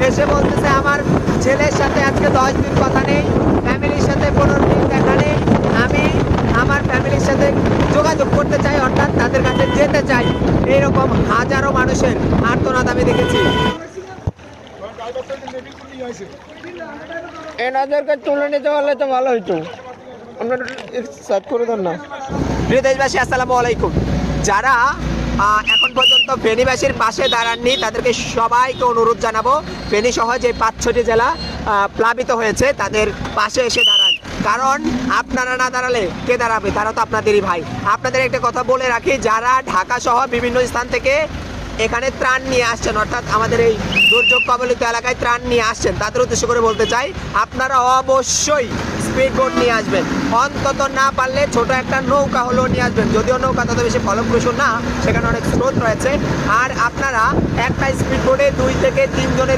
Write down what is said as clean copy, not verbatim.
এসে বলতেছে আমার ছেলের সাথে আজকে 10 দিন কথা নেই, ফ্যামিলির সাথে 15 দিন দেখা নেই, আমি আমার ফ্যামিলির সাথে যোগাযোগ করতে চাই, অর্থাৎ তাদের কাছে যেতে চাই। এইরকম হাজারো মানুষের আর্তনাদ আমি দেখেছি। এনাদেরকে তুলে নিতে পারলে তো ভালো হইতো। আপনার সার্চ করে দেন না। প্রিয় দেশবাসী, আসসালামু আলাইকুম। যারা এখন পর্যন্ত ফেনীবাসীর পাশে দাঁড়াননি তাদেরকে সবাইকে অনুরোধ জানাবো, ফেনী সহ যে 5-6টি জেলা প্লাবিত হয়েছে তাদের পাশে এসে দাঁড়ান। কারণ আপনারা না দাঁড়ালে কে দাঁড়াবে? তারা তো আপনাদেরই ভাই। আপনাদের একটা কথা বলে রাখি, যারা ঢাকা সহ বিভিন্ন স্থান থেকে এখানে ত্রাণ নিয়ে আসছেন, অর্থাৎ আমাদের এই দুর্যোগ কবলিত এলাকায় ত্রাণ নিয়ে আসছেন, তাদের উদ্দেশ্য করে বলতে চাই আপনারা অবশ্যই স্পিড বোট নিয়ে আসবেন। অন্তত না পারলে ছোট একটা নৌকা হলেও নিয়ে আসবেন, যদিও নৌকা তত বেশি ফলপ্রসূ না, সেখানে অনেক স্রোত রয়েছে। আর আপনারা একটা স্পিড বোটে 2 থেকে 3 জনের